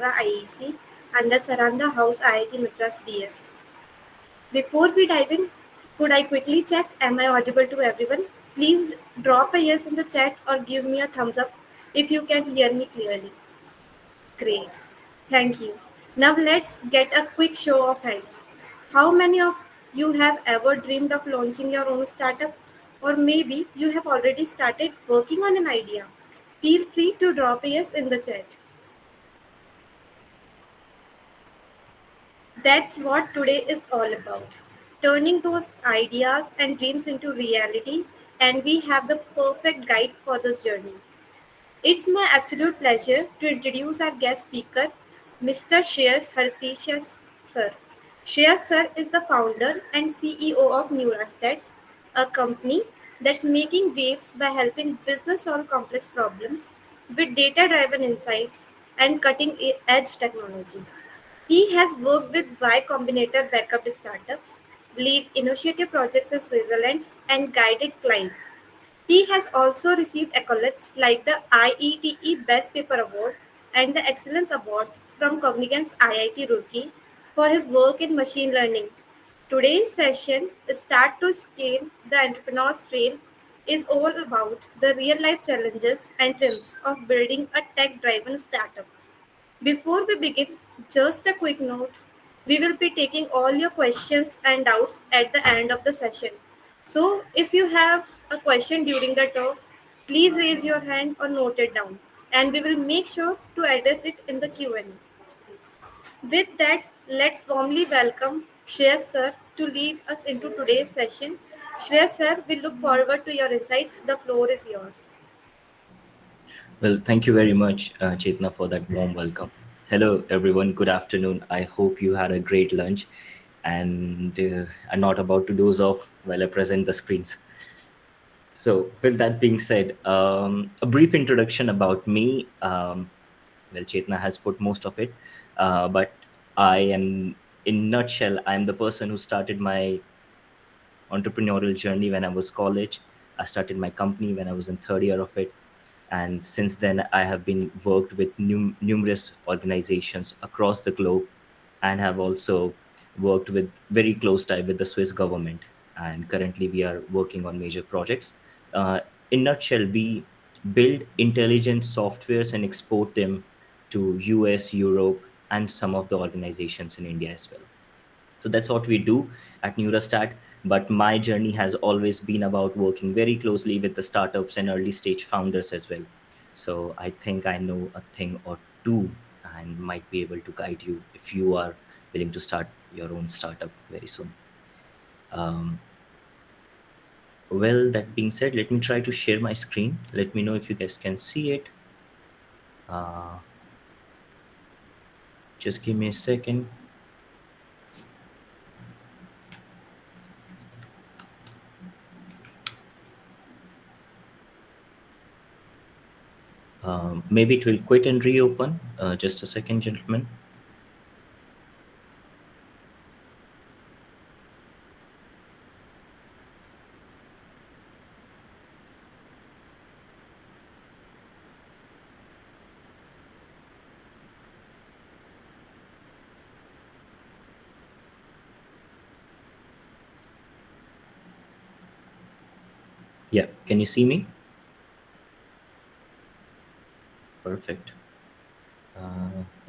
Nexora-IEC under Saranda House IIT Madras BS. Before we dive in, could I quickly check am I audible to everyone? Please drop a yes in the chat or give me a thumbs up if you can hear me clearly. Great. Thank you. Now let's get a quick show of hands. How many of you have ever dreamed of launching your own startup? Or maybe you have already started working on an idea. Feel free to drop a yes in the chat. That's what today is all about. Turning those ideas and dreams into reality, and we have the perfect guide for this journey. It's my absolute pleasure to introduce our guest speaker, Mr. Shreeyash Haritashya sir. Shreeyash sir is the founder and CEO of Neurastats, a company that's making waves by helping business solve complex problems with data-driven insights and cutting-edge technology. He has worked with Y Combinator backup startups, lead initiative projects in Switzerland, and guided clients. He has also received accolades like the IETE Best Paper Award and the Excellence Award from Cognizant's IIT Roorkee for his work in machine learning. Today's session, Start to Scale the Entrepreneur's Trail, is all about the real life challenges and triumphs of building a tech driven startup. Before we begin, just a quick note. We will be taking all your questions and doubts at the end of the session. So, if you have a question during the talk, please raise your hand or note it down, and we will make sure to address it in the Q&A. With that, let's warmly welcome Shreya sir to lead us into today's session. Shreya sir, we look forward to your insights. The floor is yours. Well, thank you very much, Chetna, for that warm welcome. Hello, everyone. Good afternoon. I hope you had a great lunch and are not about to doze off while I present the screens. So, with that being said, a brief introduction about me. Well, Chetna has put most of it, but I am, in nutshell, I am the person who started my entrepreneurial journey when I was college. I started my company when I was in third year of it, and since then I have been worked with numerous organizations across the globe, and have also worked with very close tie with the Swiss government. And currently we are working on major projects. Uh, in nutshell, we build intelligent softwares and export them to US, Europe, and some of the organizations in India as well. So that's what we do at Neurastat. But my journey has always been about working very closely with the startups and early stage founders as well. So I think I know a thing or two and might be able to guide you if you are willing to start your own startup very soon. Um, well, that being said, let me try to share my screen. Let me know if you guys can see it. Uh, just give me a second. Maybe it will quit and reopen. Just a second, gentlemen. Yeah, can you see me? Perfect.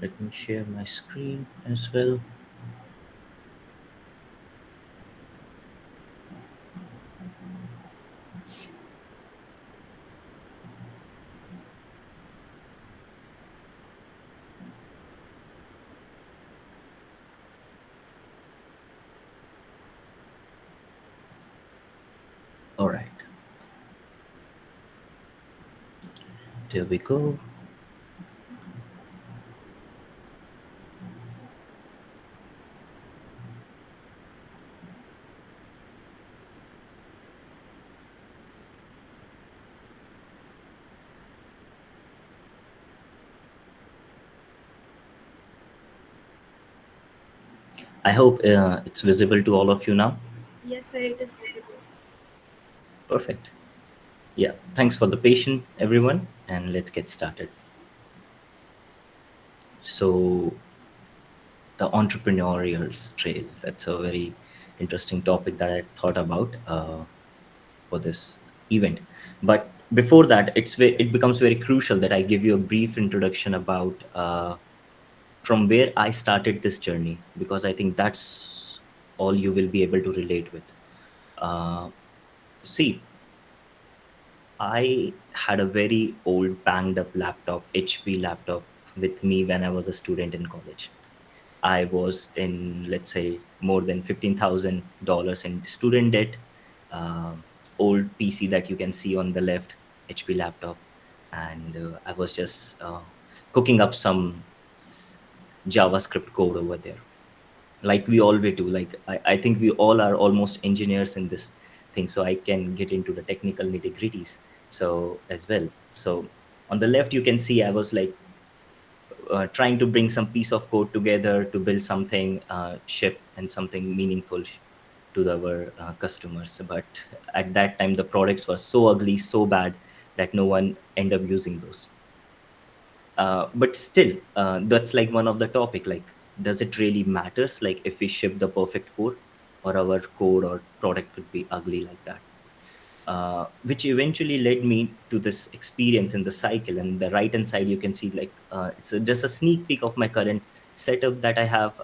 Let me share my screen as well. All right, there we go. I hope it's visible to all of you now. Yes, sir, it is visible. Perfect. Yeah, thanks for the patience, everyone, and let's get started. So the entrepreneurial trail, that's a very interesting topic that I thought about for this event. But before that, it becomes very crucial that I give you a brief introduction about from where I started this journey, because I think that's all you will be able to relate with. uh, See, I had a very old banged up laptop, HP laptop, with me when I was a student in college. I was in, let's say, more than $15,000 in student debt. Old PC that you can see on the left, HP laptop, and I was just cooking up some JavaScript code over there, like we always do. Like I think we all are almost engineers in this thing, so I can get into the technical nitty gritties so as well. So on the left, you can see I was like trying to bring some piece of code together to build something ship and something meaningful to our customers. But at that time, the products were so ugly, so bad, that no one ended up using those. But still, that's like one of the topic, like, does it really matters, like, if we ship the perfect code, or our code or product could be ugly like that? Which eventually led me to this experience in the cycle. And the right hand side, you can see, like, just a sneak peek of my current setup that I have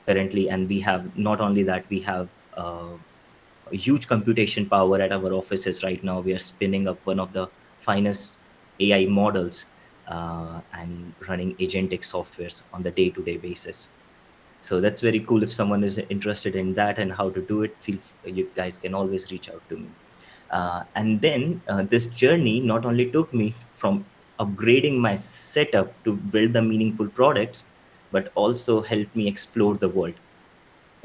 currently. And we have, not only that, we have a huge computation power at our offices right now. We are spinning up one of the finest AI models, and running agentic softwares on the day-to-day basis. So that's very cool. If someone is interested in that and how to do it, you guys can always reach out to me. And then this journey not only took me from upgrading my setup to build the meaningful products, but also helped me explore the world.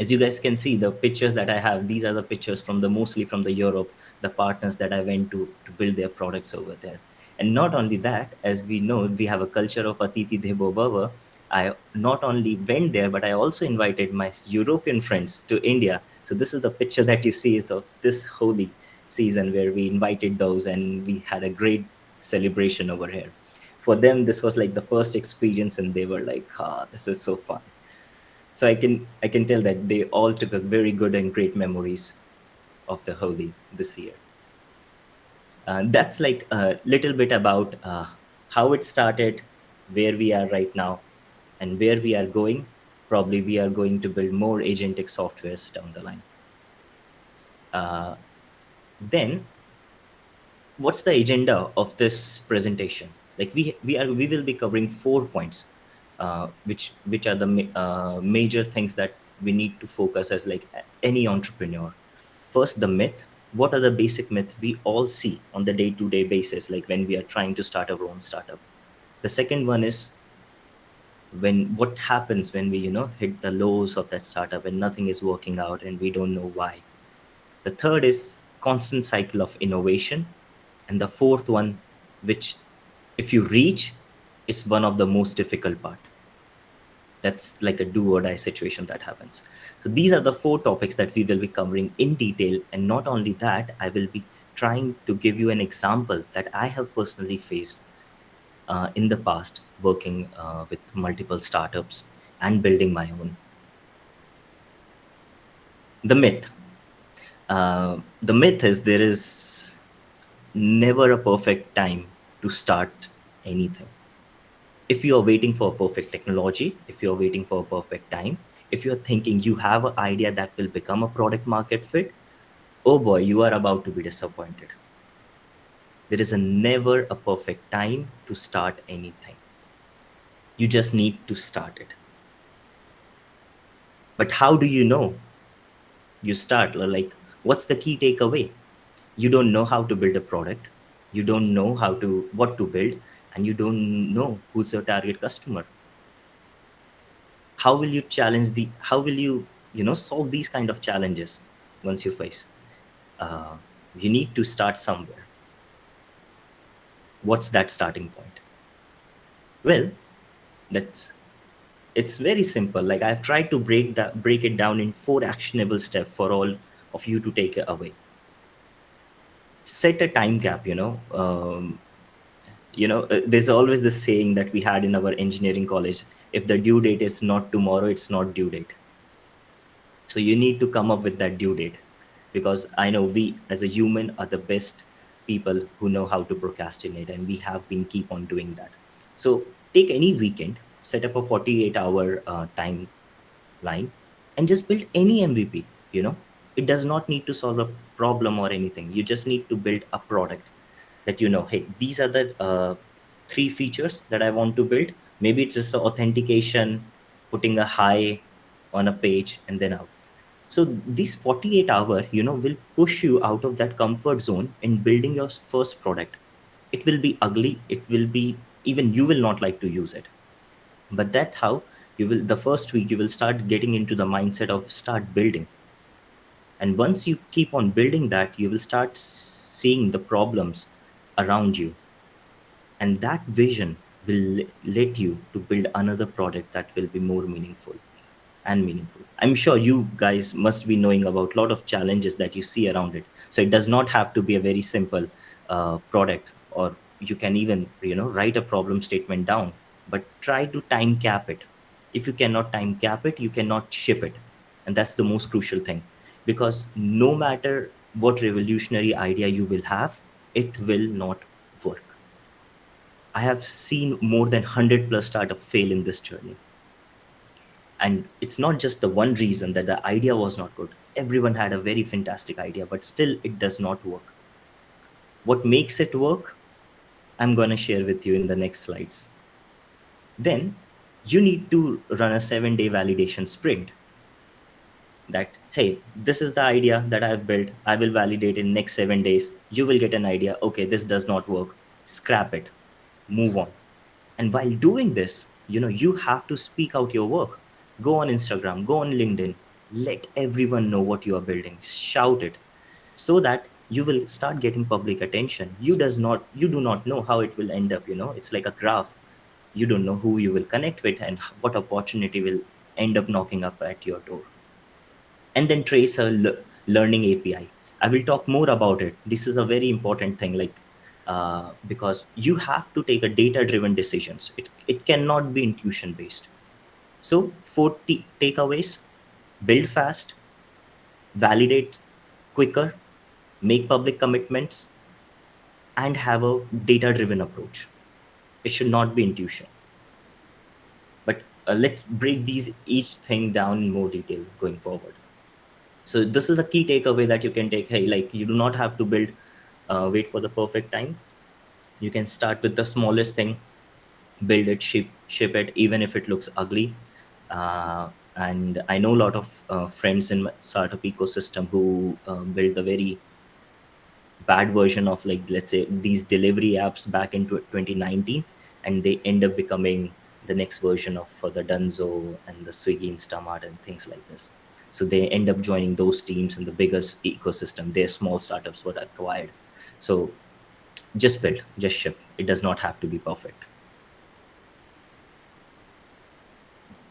As you guys can see, the pictures that I have, these are the pictures from the mostly from the Europe, the partners that I went to build their products over there. And not only that, as we know, we have a culture of Atiti Devo Bhava. I not only went there, but I also invited my European friends to India. So this is the picture that you see is of this holy season where we invited those, and we had a great celebration over here. For them, this was like the first experience, and they were like, "Ah, this is so fun." So I can tell that they all took a very good and great memories of the Holi this year. That's like a little bit about how it started, where we are right now, and where we are going. Probably we are going to build more agentic softwares down the line. uh, then what's the agenda of this presentation? Like, we will be covering 4 points, which are the major things that we need to focus as, like, any entrepreneur. First, the myth. What are the basic myths we all see on the day-to-day basis, like when we are trying to start our own startup? The second one is, what happens when we hit the lows of that startup and nothing is working out and we don't know why. The third is constant cycle of innovation. And the fourth one, which, if you reach, is one of the most difficult part. That's like a do or die situation that happens. So these are the four topics that we will be covering in detail. And not only that, I will be trying to give you an example that I have personally faced in the past, working with multiple startups and building my own. The myth. The myth is, there is never a perfect time to start anything. If you are waiting for a perfect technology, if you're waiting for a perfect time, if you're thinking you have an idea that will become a product market fit, oh boy, you are about to be disappointed. There is never a perfect time to start anything. You just need to start it. But how do you know you start? Like, what's the key takeaway? You don't know how to build a product, you don't know what to build, and you don't know who's your target customer. How will you how will you solve these kind of challenges once you face? uh, you need to start somewhere. What's that starting point? Well, that's it's very simple. Like, I've tried to break it down in 4 actionable steps for all of you to take away. Set a time gap. There's always this saying that we had in our engineering college: if the due date is not tomorrow, it's not due date. So you need to come up with that due date, because I know we as a human are the best people who know how to procrastinate, and we have been keep on doing that. So take any weekend, set up a 48-hour timeline, and just build any MVP. It does not need to solve a problem or anything. You just need to build a product that, hey, these are the three features that I want to build. Maybe it's just authentication, putting a hi on a page, and then out. So these 48 hour, will push you out of that comfort zone in building your first product. It will be ugly, it will be, even you will not like to use it, but that's how you will, the first week you will start getting into the mindset of start building. And once you keep on building that, you will start seeing the problems around you, and that vision will let you to build another product that will be more meaningful. I'm sure you guys must be knowing about a lot of challenges that you see around it. So it does not have to be a very simple product, or you can even write a problem statement down, but try to time cap it. If you cannot time cap it, you cannot ship it, and that's the most crucial thing. Because no matter what revolutionary idea you will have, it will not work. I have seen more than 100 plus startup fail in this journey. And it's not just the one reason that the idea was not good. Everyone had a very fantastic idea, but still it does not work. What makes it work, I'm going to share with you in the next slides. Then you need to run a 7-day validation sprint. That, hey, this is the idea that I've built, I will validate in next 7 days. You will get an idea, okay, this does not work, scrap it, move on. And while doing this, you have to speak out your work. Go on Instagram, go on LinkedIn, let everyone know what you are building, shout it, so that you will start getting public attention. You do not know how it will end up. It's like a graph. You don't know who you will connect with and what opportunity will end up knocking up at your door. And then trace a learning API. I will talk more about it. This is a very important thing, like because you have to take a data driven decisions. It cannot be intuition based. So 40 takeaways: build fast, validate quicker, make public commitments, and have a data driven approach. It should not be intuition. But let's break these each thing down in more detail going forward. So this is a key takeaway that you can take. Hey, like, you do not have to build wait for the perfect time. You can start with the smallest thing, build it, ship it, even if it looks ugly. And I know a lot of friends in my startup ecosystem who built the very bad version of, like, let's say, these delivery apps back in 2019, and they end up becoming the next version of the Dunzo and the Swiggy, Instamart, and things like this. So they end up joining those teams in the biggest ecosystem. Their small startups were acquired. So just build, just ship. It does not have to be perfect.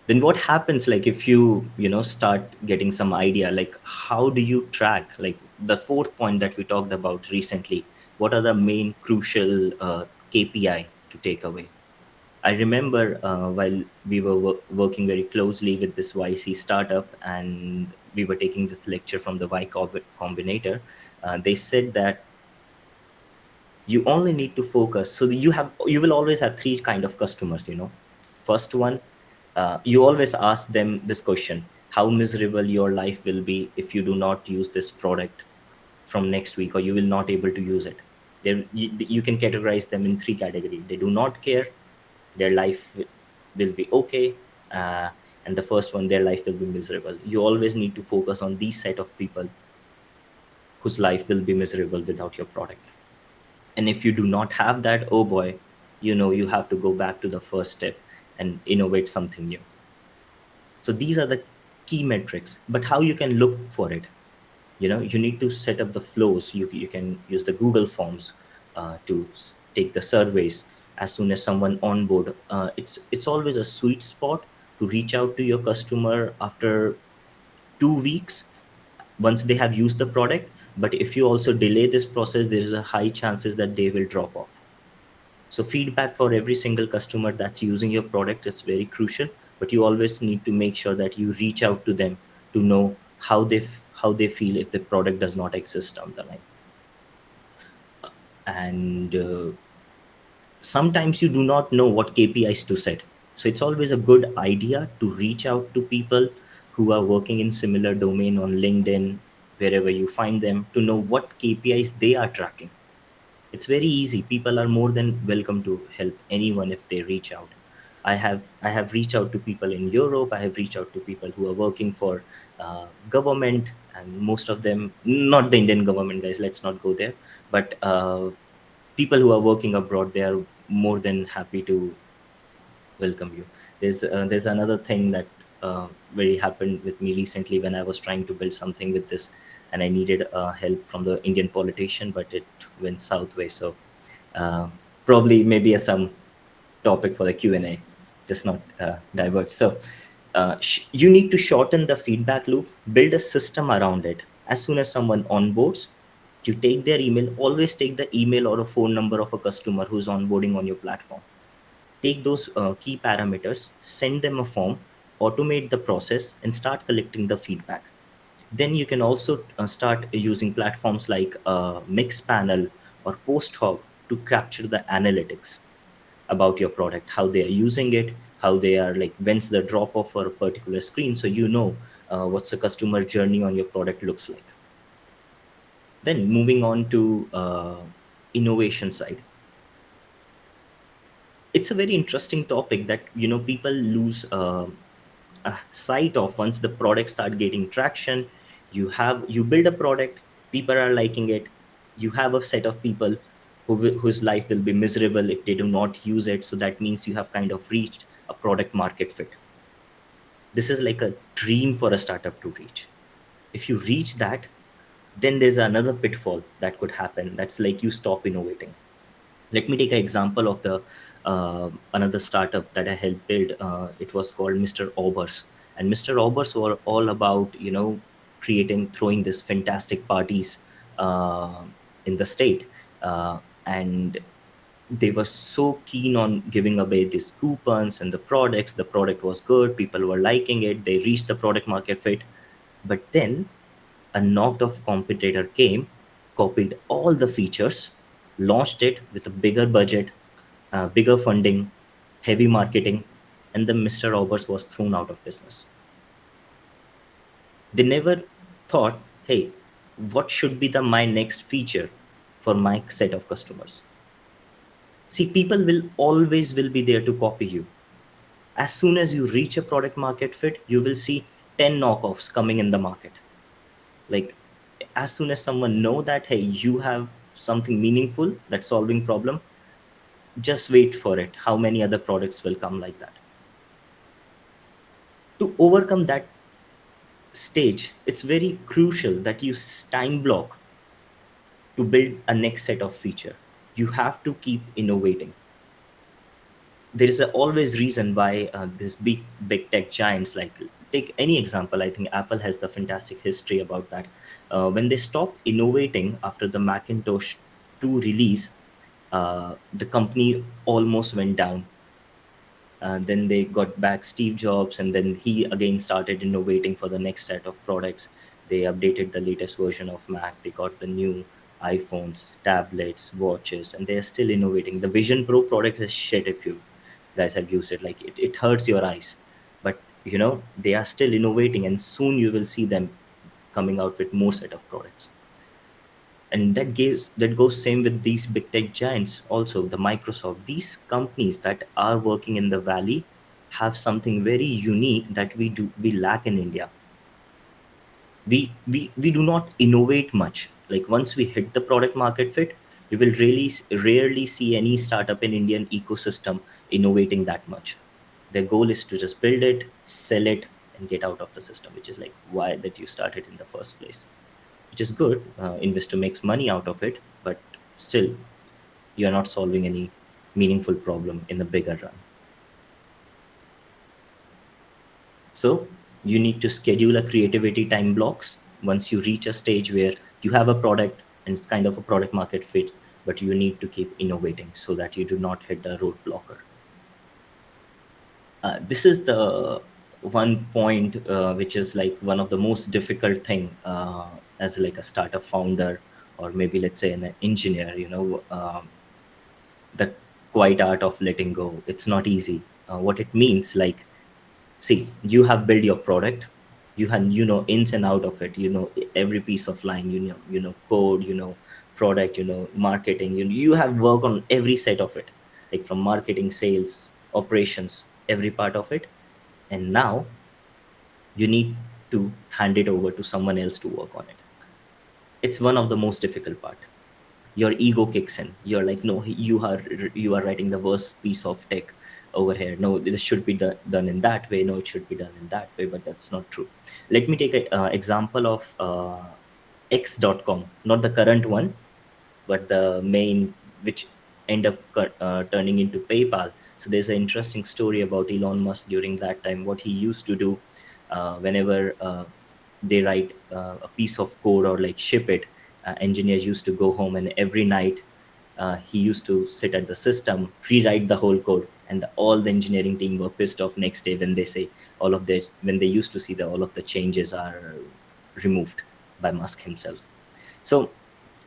Then what happens, like, if you start getting some idea, like, how do you track, like, the fourth point that we talked about recently? What are the main crucial KPI to take away? I remember while we were working very closely with this YC startup, and we were taking this lecture from the Combinator. They said that you only need to focus. So you will always have three kind of customers. First one, you always ask them this question: how miserable your life will be if you do not use this product from next week, or you will not able to use it. You can categorize them in three categories. They do not care, their life will be okay, uh, and the first one, their life will be miserable. You always need to focus on these set of people whose life will be miserable without your product. And if you do not have that, oh boy, you have to go back to the first step and innovate something new. So these are the key metrics. But how you can look for it? You need to set up the flows. You can use the Google Forms to take the surveys as soon as someone on board. It's always a sweet spot to reach out to your customer after 2 weeks, once they have used the product. But if you also delay this process, there is a high chances that they will drop off. So feedback for every single customer that's using your product is very crucial, but you always need to make sure that you reach out to them to know how they feel if the product does not exist down the line. And sometimes you do not know what KPIs to set. So it's always a good idea to reach out to people who are working in similar domain on LinkedIn, wherever you find them, to know what KPIs they are tracking. It's very easy. People are more than welcome to help anyone if they reach out. I have reached out to people in Europe. I have reached out to people who are working for government, and most of them, not the Indian government, guys. Let's not go there. But people who are working abroad, they are more than happy to welcome you. There's another thing that very happened with me recently when I was trying to build something with this, and I needed help from the Indian politician, but it went southway. So uh, probably maybe some topic for the Q&A, just not divert. So you need to shorten the feedback loop, build a system around it. As soon as someone onboards, you take their email. Always take the email or a phone number of a customer who's onboarding on your platform. Take those key parameters, send them a form, automate the process, and start collecting the feedback. Then you can also start using platforms like Mixpanel or PostHub to capture the analytics about your product, how they are using it, how they are, like, when's the drop off for a particular screen, so you know what's the customer journey on your product looks like. Then moving on to innovation side, it's a very interesting topic that people lose sight of. Once the product start getting traction, you build a product, people are liking it, you have a set of people whose life will be miserable if they do not use it. So that means you have kind of reached a product market fit. This is like a dream for a startup to reach. If you reach that, then there's another pitfall that could happen. That's like you stop innovating. Let me take an example of the another startup that I helped build. It was called Mr. Aubers, and Mr. Aubers were all about throwing this fantastic parties uh, in the state, and they were so keen on giving away these coupons and the products. The product was good, people were liking it, they reached the product market fit. But then a knocked off competitor came, copied all the features, launched it with a bigger budget, bigger funding, heavy marketing, and the Mr. Roberts was thrown out of business. They never thought, hey, what should be the my next feature for my set of customers? See, people will always will be there to copy you. As soon as you reach a product market fit, you will see 10 knockoffs coming in the market. Like, as soon as someone know that, hey, you have something meaningful that's solving problem, just wait for it, how many other products will come like that. To overcome that stage, it's very crucial that you time block to build a next set of feature. You have to keep innovating. There is always reason why this big tech giants, like, take any example. I think Apple has the fantastic history about that. When they stopped innovating after the Macintosh 2 release, the company almost went down. Then they got back Steve Jobs, and then he again started innovating for the next set of products. They updated the latest version of Mac. They got the new iPhones, tablets, watches, and they are still innovating. The Vision Pro product is shit if you guys have used it. Like, it hurts your eyes, but they are still innovating, and soon you will see them coming out with more set of products. And that goes same with these big tech giants also, the Microsoft. These companies that are working in the valley have something very unique that we lack in India. We do not innovate much. Like, once we hit the product market fit, you will really rarely see any startup in Indian ecosystem innovating that much. Their goal is to just build it, sell it, and get out of the system, which is like why that you started in the first place. Which is good. Investor makes money out of it, but still, you're not solving any meaningful problem in the bigger run. So you need to schedule a creativity time blocks. Once you reach a stage where you have a product and it's kind of a product market fit, but you need to keep innovating so that you do not hit a roadblocker. This is the one point which is like one of the most difficult thing as like a startup founder, or maybe let's say an engineer, the quiet art of letting go. It's not easy. What it means, like, see, you have built your product, you have, ins and out of it, every piece of line, code, product, marketing, you have worked on every set of it, like from marketing, sales, operations, every part of it. And now you need to hand it over to someone else to work on it. It's one of the most difficult part. Your ego kicks in. You're like, no, you are writing the worst piece of tech over here. No, this should be done in that way. No, it should be done in that way, but that's not true. Let me take an example of x.com, not the current one, but the main, which end up turning into PayPal. So there's an interesting story about Elon Musk during that time. What he used to do, whenever they write a piece of code or like ship it, engineers used to go home, and every night he used to sit at the system, rewrite the whole code, and all the engineering team were pissed off next day when they say when they used to see that all of the changes are removed by Musk himself. So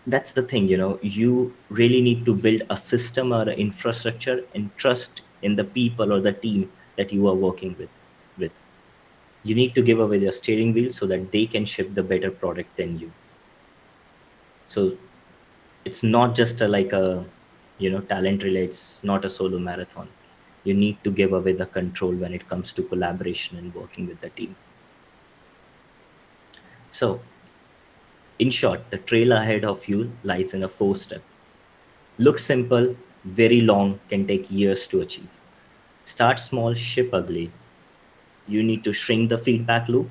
that's the thing, you really need to build a system or an infrastructure and trust in the people or the team that you are working with. You need to give away their steering wheel so that they can ship the better product than you. So it's not just like a talent relay. It's not a solo marathon. You need to give away the control when it comes to collaboration and working with the team. So in short, the trail ahead of you lies in a 4 step. Looks simple, very long, can take years to achieve. Start small, ship ugly. You need to shrink the feedback loop.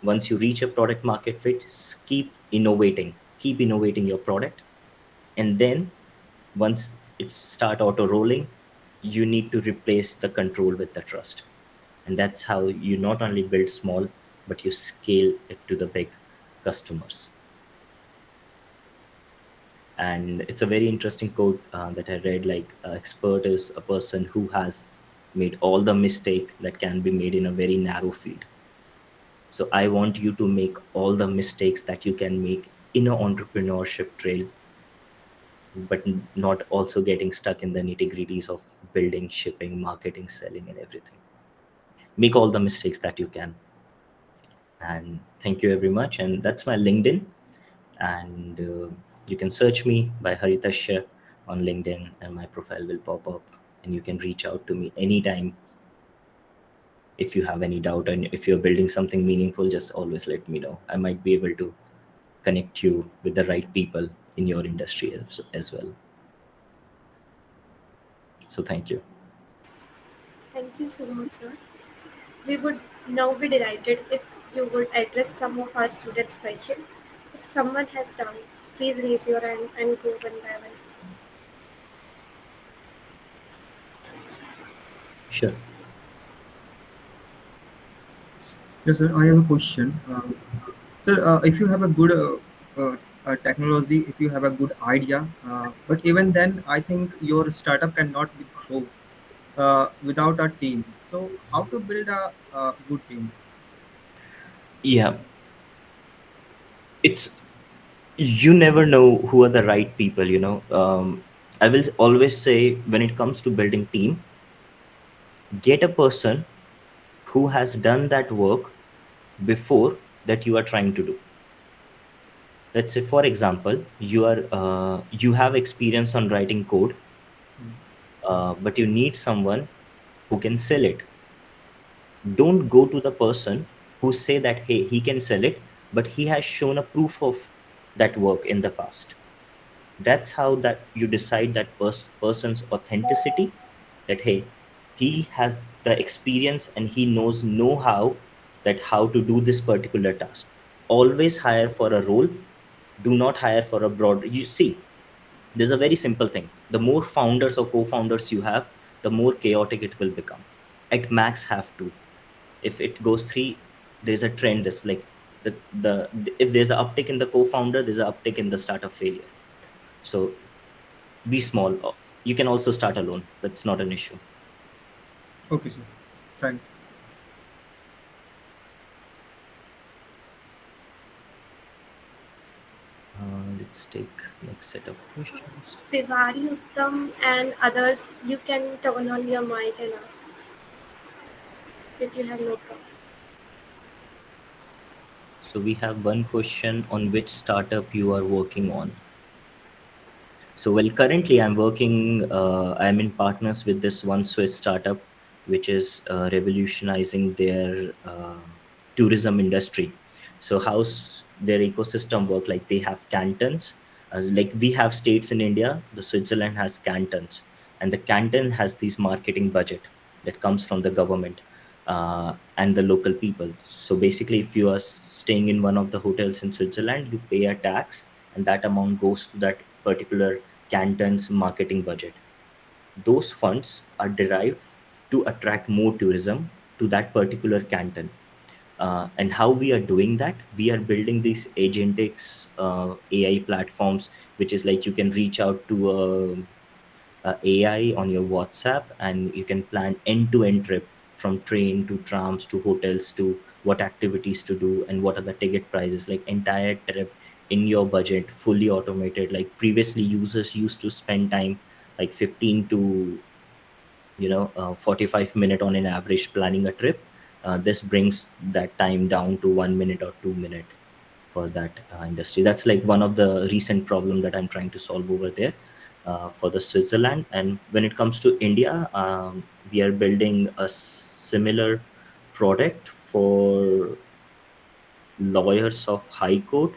Once you reach a product market fit, keep innovating. Keep innovating your product. And then once it start auto rolling, you need to replace the control with the trust. And that's how you not only build small, but you scale it to the big customers. And it's a very interesting quote that I read, like, expert is a person who has made all the mistake that can be made in a very narrow field. So I want you to make all the mistakes that you can make in an entrepreneurship trail, but not also getting stuck in the nitty gritties of building, shipping, marketing, selling, and everything. Make all the mistakes that you can. And thank you very much. And that's my LinkedIn. And you can search me by Haritashya on LinkedIn, and my profile will pop up. And you can reach out to me anytime if you have any doubt. And if you're building something meaningful, just always let me know. I might be able to connect you with the right people in your industry as well. So thank you. Thank you so much, sir. We would now be delighted if you would address some of our students' questions. If someone has doubt, please raise your hand and go one by one. Sure. Yes, sir. I have a question. Sir, if you have a good technology, if you have a good idea, but even then, I think your startup cannot be grow without a team. So, how to build a good team? Yeah, it's, you never know who are the right people. I will always say, when it comes to building team, get a person who has done that work before that you are trying to do. Let's say, for example, you have experience on writing code, Mm. but you need someone who can sell it. Don't go to the person who say that, hey, he can sell it, but he has shown a proof of that work in the past. That's how that you decide that person's authenticity, that, hey, he has the experience and he knows know how, that how to do this particular task. Always hire for a role. Do not hire for a broad. You see, there's a very simple thing: the more founders or co-founders you have, the more chaotic it will become. At max have two. If it goes three, there's a trend. This like the if there's an uptick in the co-founder, there's an uptick in the startup failure. So be small. You can also start alone. That's not an issue. Okay, sir. Thanks. Let's take next set of questions. Tiwari, Uttam, and others, you can turn on your mic and ask if you have no problem. So we have one question on which startup you are working on. So, well, currently I'm in partners with this one Swiss startup, which is revolutionizing their tourism industry. So, how's their ecosystem work? Like they have cantons, like we have states in India, the Switzerland has cantons, and the canton has this marketing budget that comes from the government and the local people. So basically, if you are staying in one of the hotels in Switzerland, you pay a tax, and that amount goes to that particular canton's marketing budget. Those funds are derived to attract more tourism to that particular canton. And how we are doing that, we are building these agentics AI platforms, which is like you can reach out to AI on your WhatsApp, and you can plan end-to-end trip from train to trams to hotels to what activities to do and what are the ticket prices, like entire trip in your budget, fully automated. Like previously, users used to spend time like 15 to 45 minute on an average planning a trip. This brings that time down to 1 minute or 2 minute for that industry. That's like one of the recent problem that I'm trying to solve over there for the Switzerland. And when it comes to India, we are building a similar product for lawyers of high court,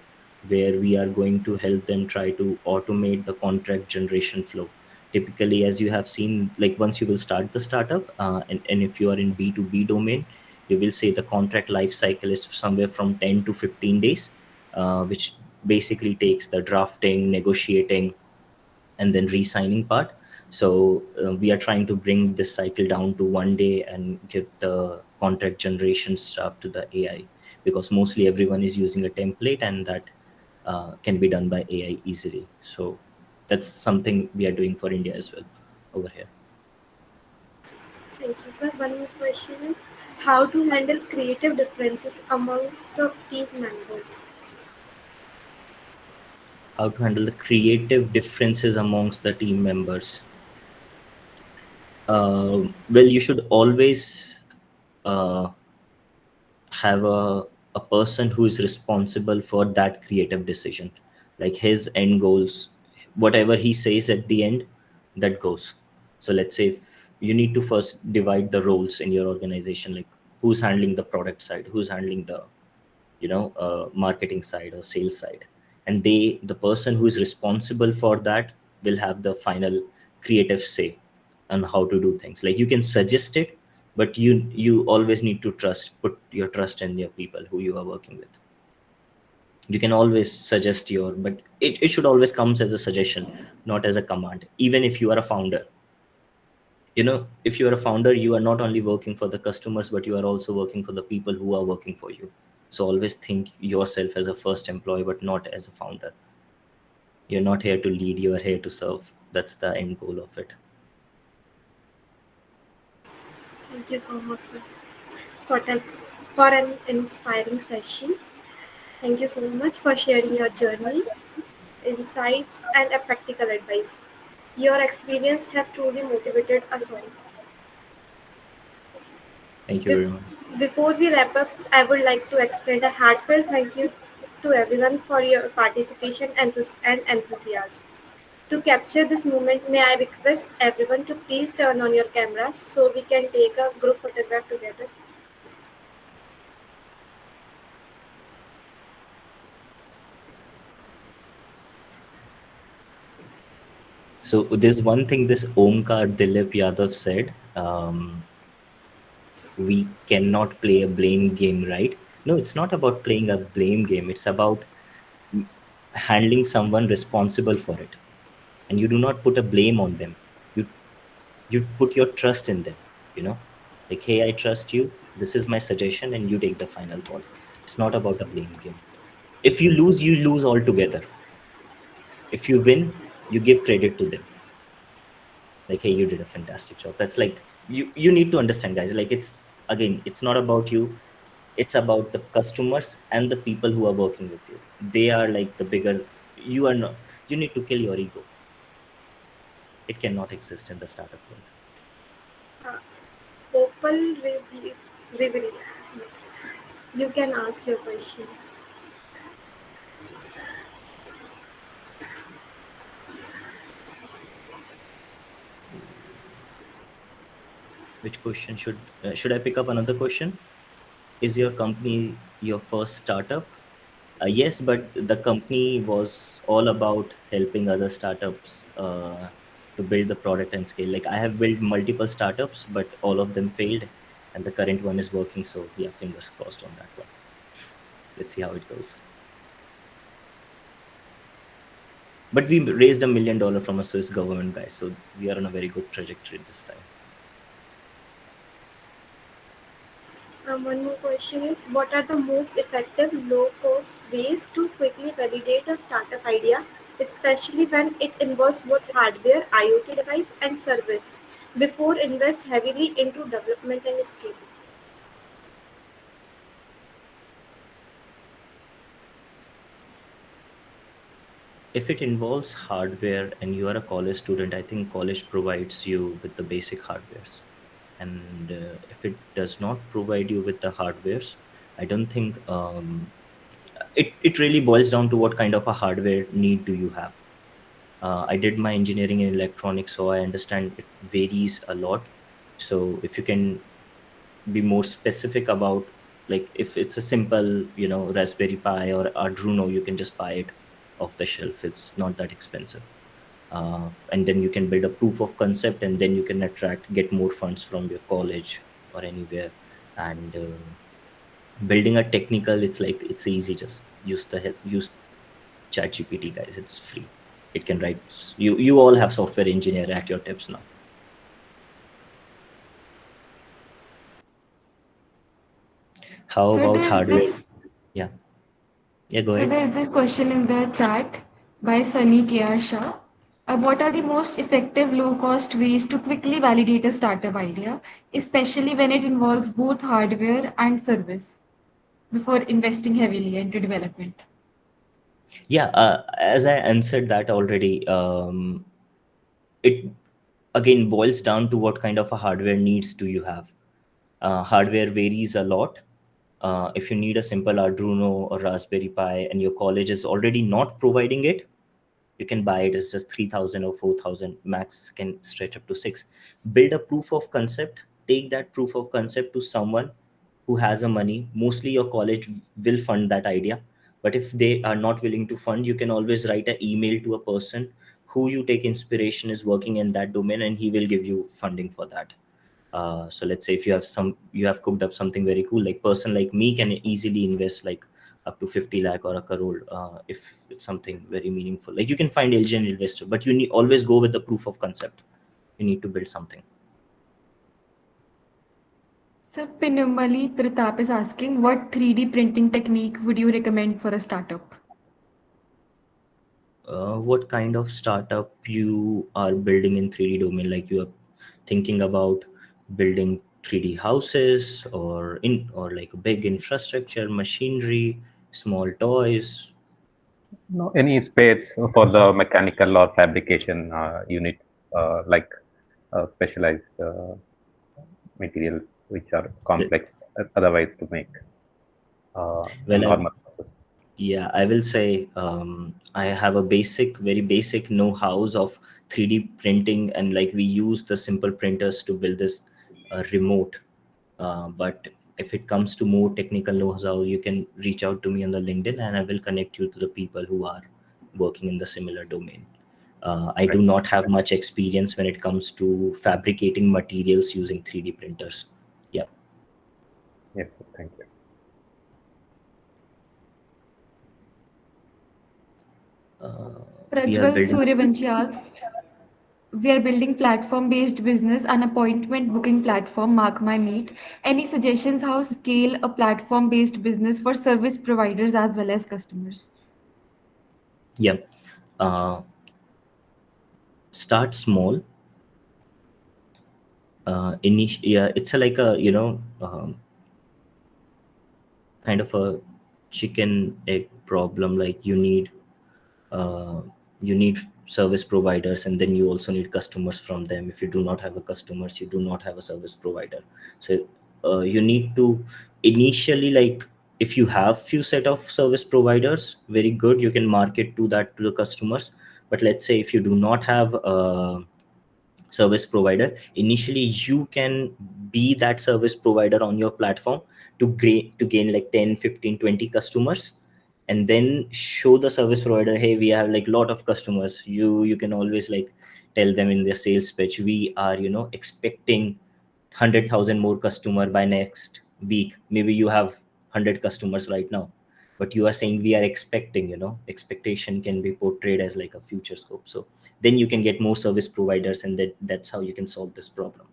where we are going to help them try to automate the contract generation flow. Typically, as you have seen, like once you will start the startup, and if you are in B2B domain, you will say the contract life cycle is somewhere from 10 to 15 days, which basically takes the drafting, negotiating, and then re-signing part. So we are trying to bring this cycle down to 1 day and give the contract generation stuff to the AI, because mostly everyone is using a template, and that can be done by AI easily. So that's something we are doing for India as well over here. Thank you, sir. One more question is how to handle creative differences amongst the team members. How to handle the creative differences amongst the team members? Well, you should always uh, have a person who is responsible for that creative decision, like his end goals, whatever he says at the end, that goes. So let's say if you need to first divide the roles in your organization, like who's handling the product side, who's handling the marketing side or sales side, and the person who is responsible for that will have the final creative say on how to do things. Like you can suggest it, but you always need to put your trust in your people who you are working with. You can always suggest but it should always comes as a suggestion, not as a command. Even if you are a founder, if you are a founder, you are not only working for the customers, but you are also working for the people who are working for you. So always think yourself as a first employee, but not as a founder. You're not here to lead, you are here to serve. That's the end goal of it. Thank you so much, sir, for, for an inspiring session. Thank you so much for sharing your journey, insights, and a practical advice. Your experience have truly motivated us all. Thank you very Bef- much. Before we wrap up, I would like to extend a heartfelt thank you to everyone for your participation and enthusiasm. To capture this moment, may I request everyone to please turn on your cameras so we can take a group photograph together. So there's one thing this Omkar Dilip Yadav said. We cannot play a blame game, right? No, it's not about playing a blame game. It's about handling someone responsible for it. And you do not put a blame on them. You you put your trust in them, you know like, hey, I trust you, this is my suggestion, and you take the final call. It's not about a blame game. If you lose, you lose altogether. If you win, You give credit to them, like, hey, you did a fantastic job. That's like, you need to understand, guys, like, it's, again, it's not about you, it's about the customers and the people who are working with you. They are like the bigger, you are not, you need to kill your ego. It cannot exist in the startup world. Uh, Opal Reverie. You can ask your questions. So, which question should I pick up another question? Is your company your first startup? Yes, but the company was all about helping other startups to build the product and scale. Like, I have built multiple startups, but all of them failed, and the current one is working. So yeah, fingers crossed on that one. Let's see how it goes. But we raised $1 million from a Swiss government, guys. So we are on a very good trajectory this time. One more question is, what are the most effective low-cost ways to quickly validate a startup idea, especially when it involves both hardware, IoT device, and service, before invest heavily into development and scaling? If it involves hardware and you are a college student, I think college provides you with the basic hardwares. And if it does not provide you with the hardwares, I don't think it really boils down to what kind of a hardware need do you have. I did my engineering in electronics, so I understand it varies a lot. So if you can be more specific about, like, if it's a simple, Raspberry Pi or Arduino, you can just buy it off the shelf. It's not that expensive. And then you can build a proof of concept, and then you can get more funds from your college or anywhere. And building a technical, it's like, it's easy. Just use ChatGPT, guys. It's free. It can write. You all have software engineer at your tips now. How So about there's hardware? this Yeah, yeah, go so ahead. there's this question in the chat by Sunny KR Shah. What are the most effective low-cost ways to quickly validate a startup idea, especially when it involves both hardware and service, before investing heavily into development? Yeah, as I answered that already, it again boils down to what kind of a hardware needs do you have. Hardware varies a lot. If you need a simple Arduino or Raspberry Pi and your college is already not providing it, you can buy it. It's just 3,000 or 4,000, max can stretch up to 6. Build a proof of concept. Take that proof of concept to someone who has a money. Mostly your college will fund that idea, but if they are not willing to fund, you can always write an email to a person who you take inspiration is working in that domain, and he will give you funding for that. So let's say if you have cooked up something very cool, like person like me can easily invest like up to 50 lakh or a crore, if it's something very meaningful. Like, you can find Asian investor, but you need always go with the proof of concept. You need to build something. So Pinumali Pratap is asking, what 3D printing technique would you recommend for a startup? What kind of startup you are building in 3D domain? Like, you are thinking about building 3D houses, or like big infrastructure, machinery, small toys? No, any space for the mechanical or fabrication units, like specialized materials which are complex otherwise to make in Well, normal process. yeah, I will say, I have a very basic know-hows of 3D printing, and like, we use the simple printers to build this remote. But if it comes to more technical know-how, you can reach out to me on the LinkedIn, and I will connect you to the people who are working in the similar domain. I do Right. not have much experience when it comes to fabricating materials using 3D printers. Yeah. Yes, sir, thank you. We are Prajwal building. Suryavanshi asks, we are building platform-based business, an appointment booking platform, Mark My Meet. Any suggestions how scale a platform-based business for service providers as well as customers? Yeah. Uh, Start small. Yeah, it's a, like a, kind of a chicken egg problem. Like uh, you need service providers, and then you also need customers from them. If you do not have a customers, you do not have a service provider. So you need to initially, like, if you have few set of service providers, very good, you can market to that to the customers. But let's say if you do not have service provider, initially you can be that service provider on your platform to gain like 10, 15, 20 customers, and then show the service provider, hey, we have like lot of customers. You can always like tell them in their sales pitch, we are, expecting 100,000 more customer by next week. Maybe you have 100 customers right now, but you are saying we are expecting, expectation can be portrayed as like a future scope. So then you can get more service providers, and that's how you can solve this problem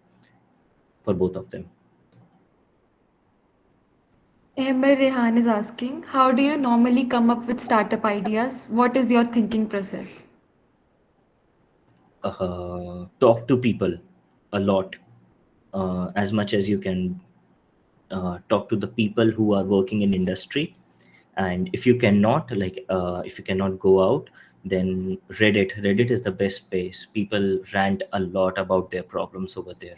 for both of them. Emir Rehan is asking, how do you normally come up with startup ideas? What is your thinking process? Talk to people a lot, as much as you can. Talk to the people who are working in industry, and if you cannot, if you cannot go out, then Reddit is the best place. People rant a lot about their problems over there.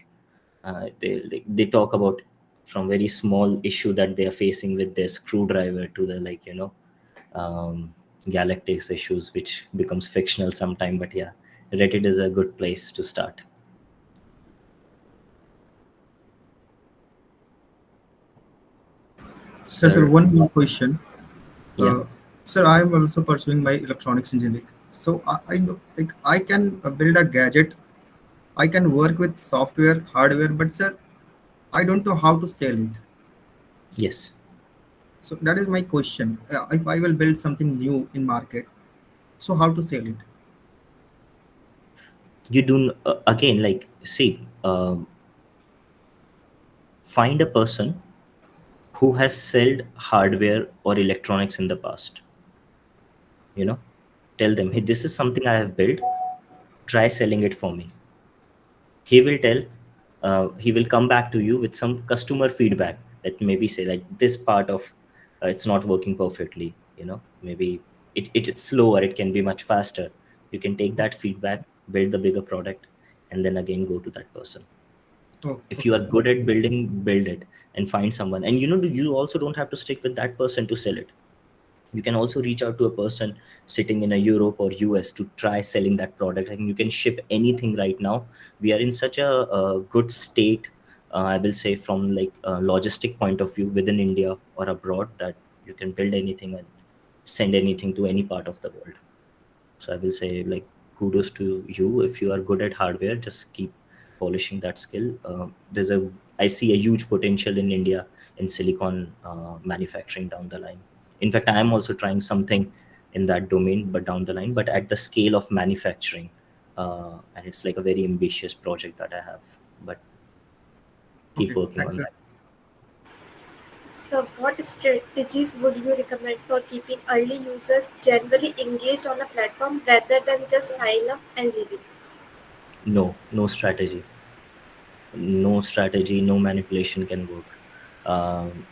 They talk about from very small issue that they are facing with their screwdriver to the, um, galactics issues, which becomes fictional sometime. But yeah, Reddit is a good place to start. Yes, sir. Sir. One more question. Yeah. Sir, I am also pursuing my electronics engineering. So I know, like, I can build a gadget. I can work with software, hardware, but sir, I don't know how to sell it. Yes. So that is my question. If I will build something new in market, so how to sell it? You do again, like, see, find a person who has sold hardware or electronics in the past. you know Tell them, hey, this is something I have built, try selling it for me. He will come back to you with some customer feedback, that maybe say like this part of, it's not working perfectly. Maybe it's slower, it can be much faster. You can take that feedback, build the bigger product, and then again go to that person. Oh, If you okay, are sir. good at building, build it, and find someone. And you also don't have to stick with that person to sell it. You can also reach out to a person sitting in a Europe or US to try selling that product. And you can ship anything right now. We are in such a good state, I will say, from like a logistic point of view, within India or abroad, that you can build anything and send anything to any part of the world. So I will say, like, kudos to you. If you are good at hardware, just keep polishing that skill. I see a huge potential in India in silicon manufacturing down the line. In fact, I am also trying something in that domain, but down the line, but at the scale of manufacturing. And it's like a very ambitious project that I have, but keep Okay, working thanks, on sir. that. So, what strategies would you recommend for keeping early users generally engaged on a platform rather than just sign up and leaving? No, no strategy. No strategy, no manipulation can work.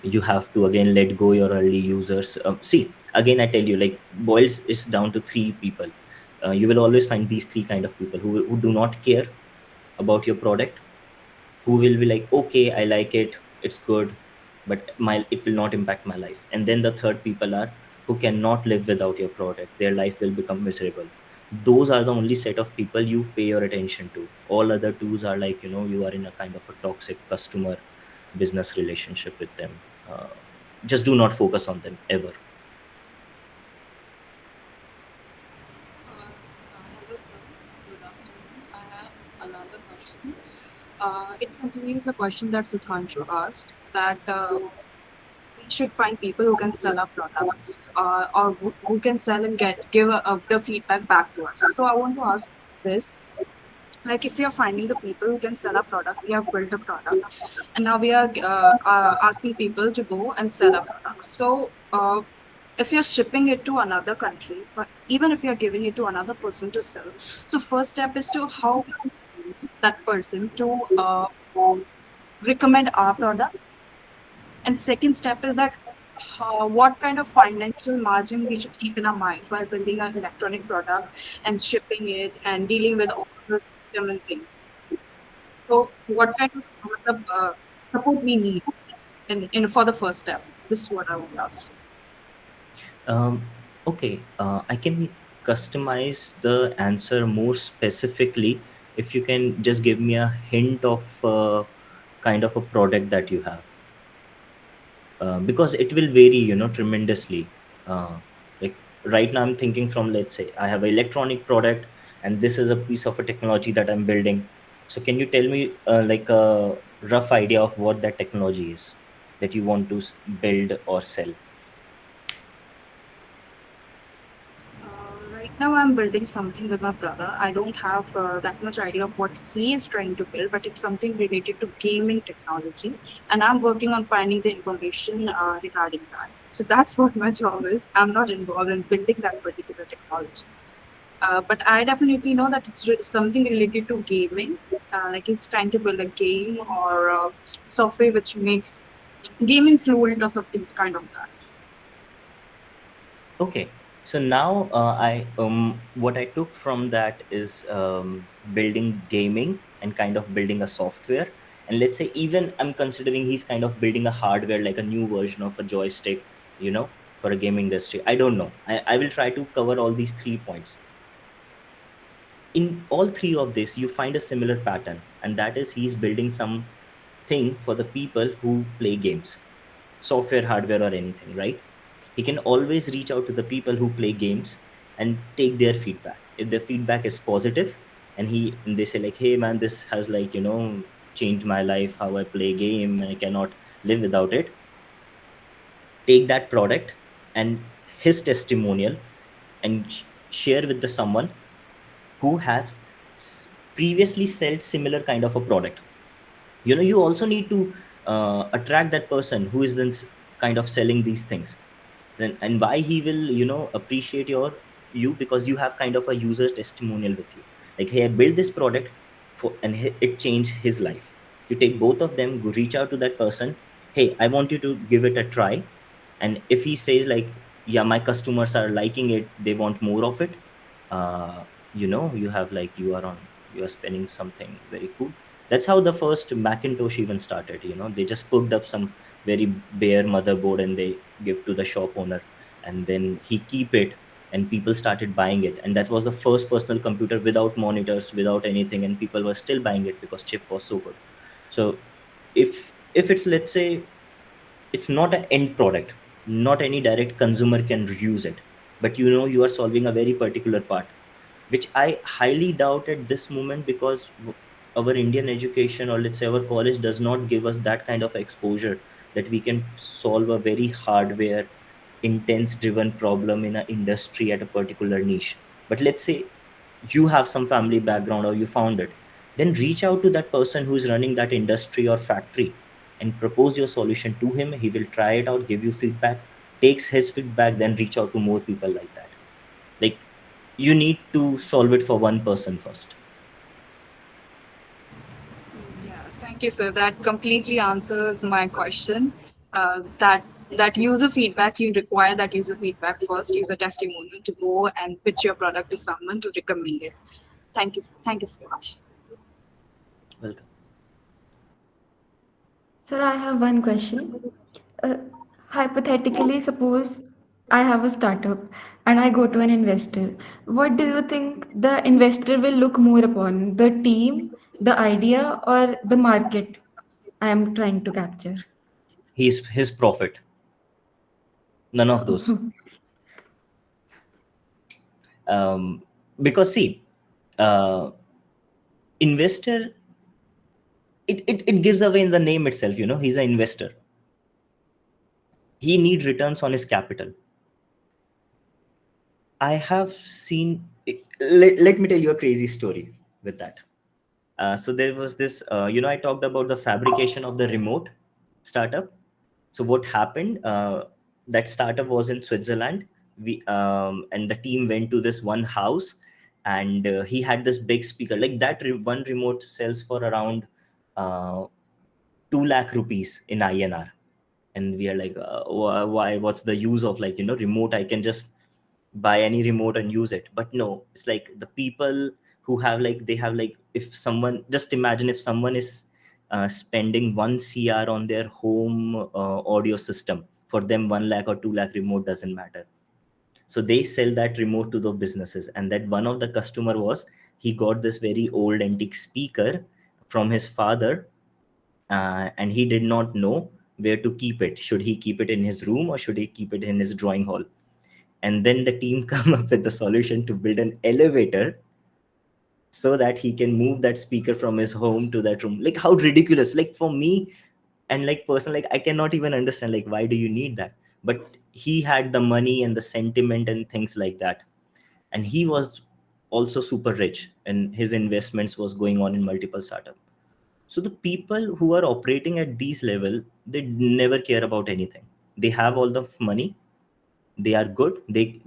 You have to again let go your early users. See, again, I tell you, like, boils is down to three people. You will always find these three kind of people who do not care about your product, who will be like, okay, I like it, it's good, but it will not impact my life. And then the third people are who cannot live without your product, their life will become miserable. Those are the only set of people you pay your attention to. All other twos are like, you are in a kind of a toxic customer business relationship with them. Just do not focus on them ever. Hello, sir. Good afternoon. I have another question. It continues the question that Sudhanshu asked, that we should find people who can sell our product, or who can sell and give the feedback back to us. So I want to ask this. Like, if we are finding the people who can sell a product, we have built a product, and now we are asking people to go and sell a product. So if you're shipping it to another country, or even if you're giving it to another person to sell, so first step is to how we convince that person to recommend our product, and second step is that what kind of financial margin we should keep in our mind while building an electronic product and shipping it and dealing with all the system and things. So what kind of support we need in for the first step? This is what I would ask. Okay, I can customize the answer more specifically if you can just give me a hint of kind of a product that you have, because it will vary, tremendously. Like right now, I'm thinking from, let's say I have an electronic product, and this is a piece of a technology that I'm building. So can you tell me like a rough idea of what that technology is that you want to build or sell? Right now, I'm building something with my brother. I don't have that much idea of what he is trying to build, but it's something related to gaming technology. And I'm working on finding the information regarding that. So that's what my job is. I'm not involved in building that particular technology. But I definitely know that it's something related to gaming. Like he's trying to build a game or software which makes gaming fluent or something kind of that. Okay, so now I what I took from that is building gaming and kind of building a software. And let's say even I'm considering he's kind of building a hardware, like a new version of a joystick, for a gaming industry. I don't know. I will try to cover all these 3 points. In all three of this, you find a similar pattern, and that is he's building something for the people who play games, software, hardware, or anything, right? He can always reach out to the people who play games and take their feedback. If the feedback is positive, and they say like, hey man, this has like, changed my life, how I play game, I cannot live without it. Take that product and his testimonial and share with the someone who has previously sold similar kind of a product. You also need to attract that person who is then kind of selling these things. Then and why he will appreciate you, because you have kind of a user testimonial with you, like, hey, I built this product it changed his life. You take both of them, go reach out to that person, hey, I want you to give it a try. And if he says like, yeah, my customers are liking it, they want more of it, you have like, you are spending something very cool. That's how the first Macintosh even started. They just cooked up some very bare motherboard and they give to the shop owner, and then he keep it, and people started buying it, and that was the first personal computer without monitors, without anything, and people were still buying it because chip was so good. So if it's, let's say, it's not an end product, not any direct consumer can use it, but you are solving a very particular part, which I highly doubt at this moment, because our Indian education, or let's say our college, does not give us that kind of exposure that we can solve a very hardware intense driven problem in an industry at a particular niche. But let's say you have some family background or you found it, then reach out to that person who is running that industry or factory and propose your solution to him. He will try it out, give you feedback, takes his feedback, then reach out to more people like that. Like, you need to solve it for one person first. Yeah, thank you, sir. That completely answers my question. That user feedback, you require that user feedback first, user testimonial to go and pitch your product to someone to recommend it. Thank you. Thank you so much. Welcome. Sir, I have one question. Uh, Hypothetically, suppose I have a startup and I go to an investor. What do you think the investor will look more upon? The team, the idea, or the market I am trying to capture? He's his profit. None of those. Because see, uh, investor, it gives away in the name itself. He's an investor. He need returns on his capital. I have seen. Let me tell you a crazy story with that. So there was this. I talked about the fabrication of the remote startup. So what happened? That startup was in Switzerland. We and the team went to this one house, and he had this big speaker. Like that one remote sells for around uh, 2 lakh rupees in INR. And we are like, why? What's the use of, like, remote? I can just buy any remote and use it. But no, it's like the people who have, like, they have, like, if someone, just imagine if someone is spending 1 cr on their home audio system. For them, 1 lakh or 2 lakh remote doesn't matter. So they sell that remote to the businesses. And that one of the customer was, he got this very old antique speaker from his father, and he did not know where to keep it. Should he keep it in his room or should he keep it in his drawing hall? And then the team come up with the solution to build an elevator so that he can move that speaker from his home to that room. Like, how ridiculous! Like, for me, and like person, like, I cannot even understand, like, why do you need that? But he had the money and the sentiment and things like that. And he was also super rich, and his investments was going on in multiple startups. So the people who are operating at these level, they never care about anything. They have all the money, they are good. They,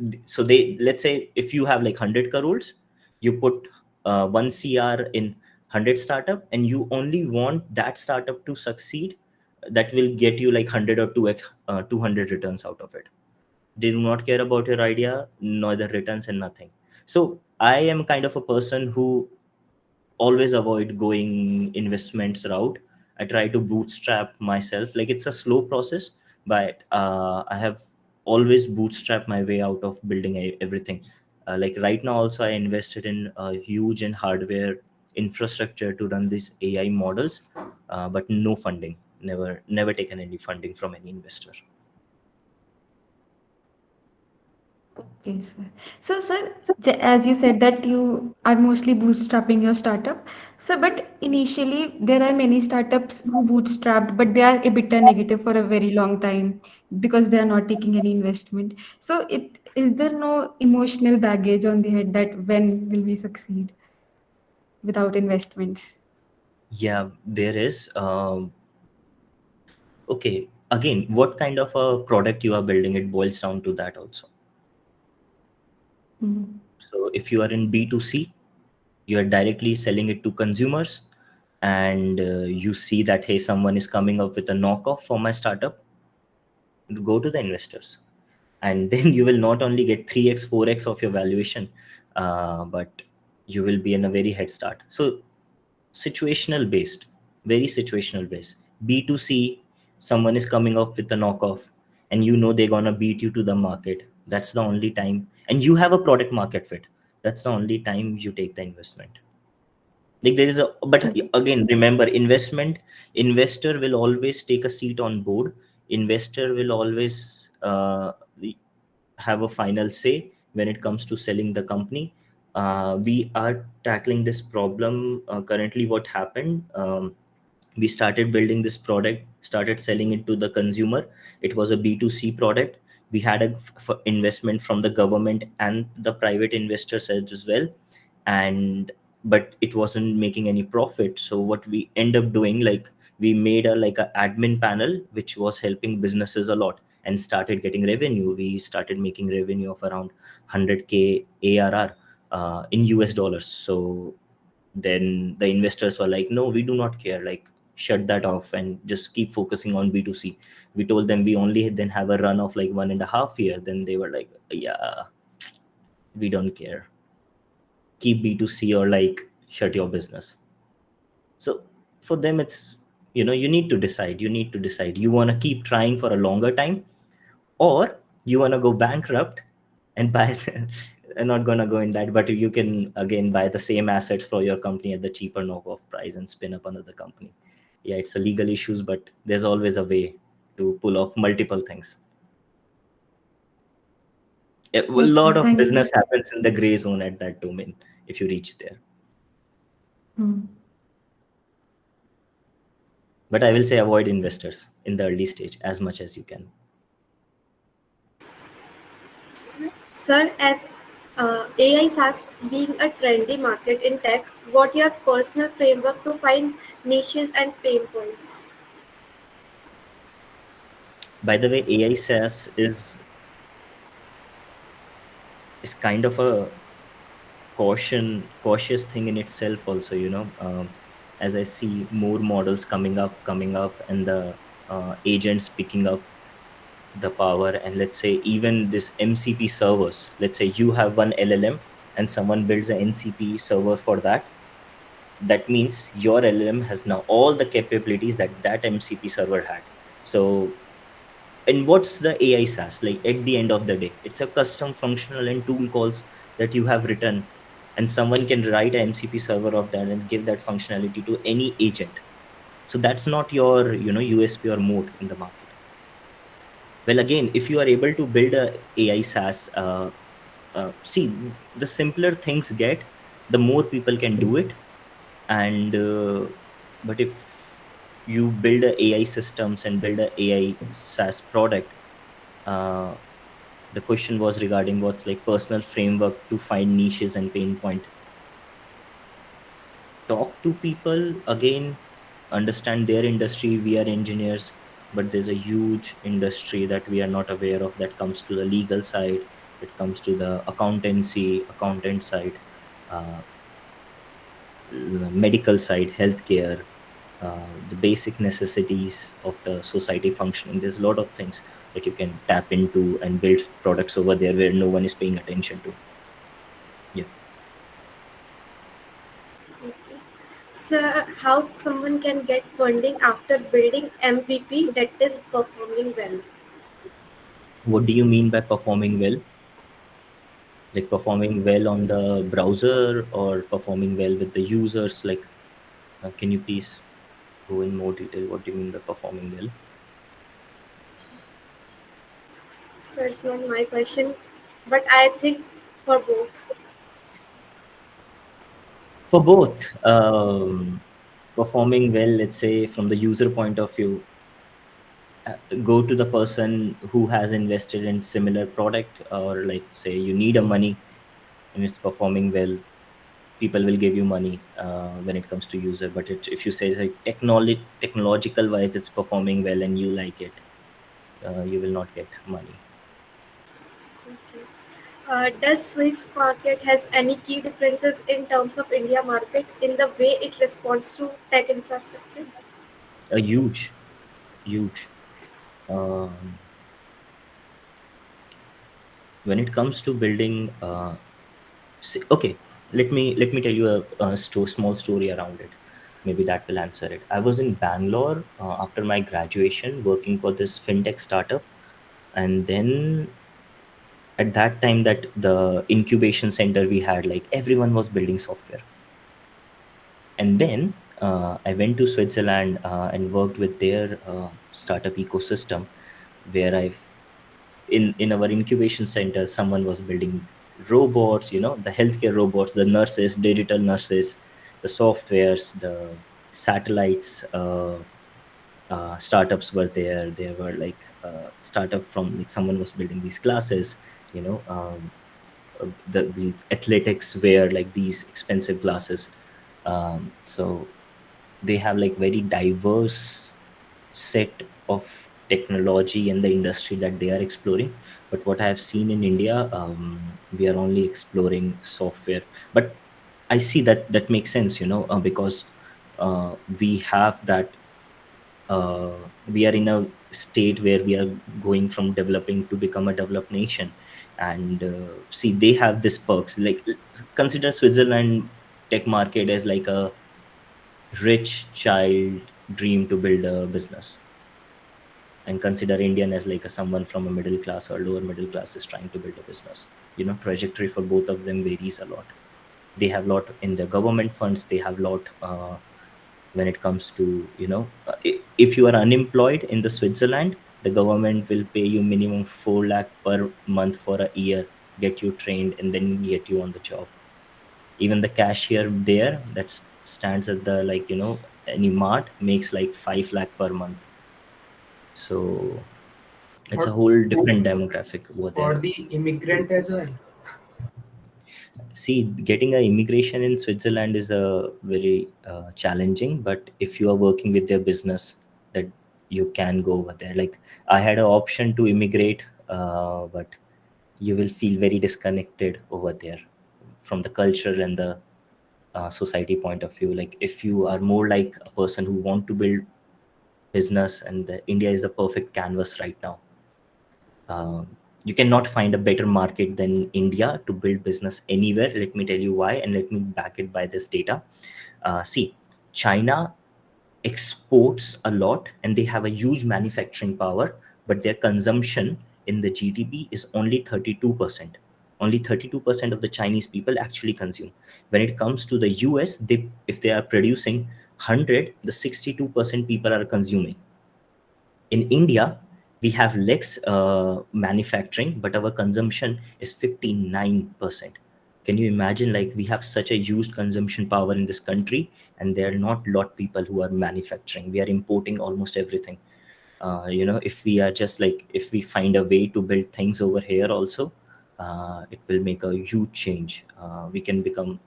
let's say, if you have like 100 crores, you put 1 cr in 100 startup, and you only want that startup to succeed. That will get you like 100 or 2x 200 returns out of it. They do not care about your idea, neither returns and nothing. So I am kind of a person who always avoid going investments route. I try to bootstrap myself. Like, it's a slow process, but I have always bootstrapped my way out of building everything. Like right now also, I invested in a huge in hardware infrastructure to run these AI models, but no funding. Never taken any funding from any investor. Okay, sir. So, sir, as you said that you are mostly bootstrapping your startup. So, but initially there are many startups who bootstrapped, but they are a bit negative for a very long time because they are not taking any investment. So, it is there no emotional baggage on the head that when will we succeed without investments? Yeah, there is. Okay, again, what kind of a product you are building, it boils down to that also. Mhm. So if you are in B2C, you are directly selling it to consumers, and you see that, hey, someone is coming up with a knockoff for my startup, go to the investors. And then you will not only get 3x 4x of your valuation, but you will be in a very head start. So situational based, very situational based. B2C, someone is coming up with a knockoff, and you know they're gonna beat you to the market. That's the only time, and you have a product market fit. That's the only time you take the investment. Like, there is a, but Okay. again, remember, investor will always take a seat on board. Investor will always have a final say when it comes to selling the company. We are tackling this problem currently. What happened, we started building this product, started selling it to the consumer. It was a B2C product. We had a investment from the government and the private investors as well. And but it wasn't making any profit. So what we end up doing, like, we made a like a admin panel which was helping businesses a lot, and started getting revenue. We started making revenue of around 100K ARR in US dollars. So then the investors were like, no, we do not care, like, shut that off and just keep focusing on B2C. We told them we only then have a run of like 1.5 year. Then they were like, yeah, we don't care, keep B2C or like shut your business. So for them, it's, you need to decide. You want to keep trying for a longer time, or you want to go bankrupt and buy I'm not going to go in that, but you can again buy the same assets for your company at the cheaper knockoff price and spin up another company. Yeah, it's a legal issues, but there's always a way to pull off multiple things. A Yes, sir. lot of Thank you. business happens in the gray zone at that domain if you reach there. Hmm. But I will say, avoid investors in the early stage as much as you can. Sir, as AI SaaS being a trendy market in tech, what your personal framework to find niches and pain points? By the way, AI SaaS is kind of a cautious thing in itself also, as I see more models coming up, and the agents picking up the power. And let's say even this MCP servers, let's say you have one LLM and someone builds an NCP server for that. That means your LLM has now all the capabilities that that MCP server had. So, and what's the AI SaaS? Like at the end of the day, it's a custom functional and tool calls that you have written, and someone can write a MCP server of that and give that functionality to any agent. So that's not your, USP or moat in the market. Well, again, if you are able to build a AI SaaS, see, the simpler things get, the more people can do it. And but if you build a AI systems and build a AI SaaS product, uh, the question was regarding what's like personal framework to find niches and pain point. Talk to people again, understand their industry. We are engineers, but there's a huge industry that we are not aware of, that comes to the legal side, it comes to the accountant side, uh, medical side, healthcare, the basic necessities of the society functioning. There's a lot of things that you can tap into and build products over there where no one is paying attention to. Yeah. Okay. So, how someone can get funding after building MVP that is performing well? What do you mean by performing well? Like performing well on the browser or performing well with the users? Like, can you please go in more detail? What do you mean by performing well? So, it's not my question, but I think for both. For both, performing well, let's say from the user point of view, go to the person who has invested in similar product, or like say you need a money and it's performing well, people will give you money when it comes to user. But if you say like technological wise it's performing well and you like it, you will not get money. Okay. Does Swiss market has any key differences in terms of India market in the way it responds to tech infrastructure? A huge um, when it comes to building okay, let me tell you a small story around it. Maybe that will answer it. I was in Bangalore after my graduation working for this fintech startup. And then at that time, that the incubation center we had, like everyone was building software. And then I went to Switzerland and worked with their startup ecosystem, where in our incubation center, someone was building robots, the healthcare robots, the nurses, digital nurses, the softwares, the satellites. Startups were there. There were like startup from, like, someone was building these classes, the athletics wear like these expensive glasses. So they have like very diverse set of technology and the industry that they are exploring. But what I have seen in India, we are only exploring software. But I see that that makes sense, because we have that, we are in a state where we are going from developing to become a developed nation. And see, they have this perks, like consider Switzerland tech market as like a rich child dream to build a business, and consider Indian as like a someone from a middle class or lower middle class is trying to build a business. Trajectory for both of them varies a lot. They have lot in the government funds, they have lot when it comes to, if you are unemployed in the Switzerland, the government will pay you minimum 4 lakh per month for a year, get you trained, and then get you on the job. Even the cashier there that stands at the, like, any mart makes like 5 lakh per month. So it's a For whole different demographic over for there. the immigrant as well. See, getting an immigration in Switzerland is a very challenging, but if you are working with their business, that you can go over there. Like I had an option to immigrate, but you will feel very disconnected over there from the culture and the society point of view. Like if you are more like a person who want to build business, and India is the perfect canvas right now. You cannot find a better market than India to build business anywhere. Let me tell you why, and let me back it by this data. See, China exports a lot and they have a huge manufacturing power, but their consumption in the GDP is only 32%. Only 32% of the Chinese people actually consume. When it comes to the US, if they are producing 100, the 62% people are consuming. In India, we have less manufacturing, but our consumption is 59%. Can you imagine? Like we have such a huge consumption power in this country, and there are not lot people who are manufacturing. We are importing almost everything. If we are just like, if we find a way to build things over here also, it will make a huge change. We can become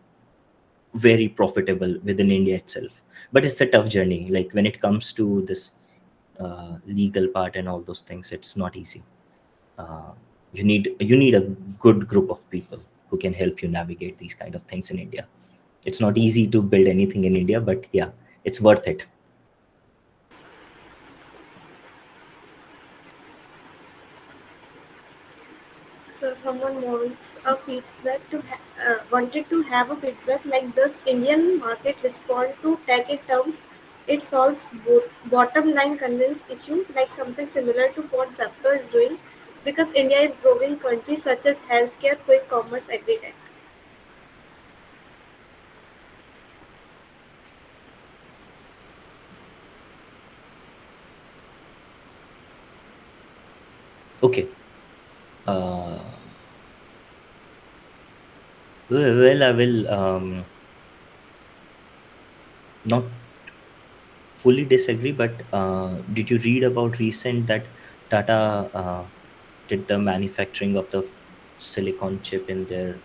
very profitable within India itself. But it's a tough journey. Like when it comes to this legal part and all those things, it's not easy. uh, you need a good group of people who can help you navigate these kind of things in India. It's not easy to build anything in India, but yeah, it's worth it. So someone wants a feedback wanted to have a feedback like, does Indian market respond to tech in terms it solves both bottom line convince issue, like something similar to what Zapto is doing, because India is growing countries such as healthcare, quick commerce, agri-tech. Okay. uh, well, I will not fully disagree, but did you read about recent that Tata did the manufacturing of the silicon chip in their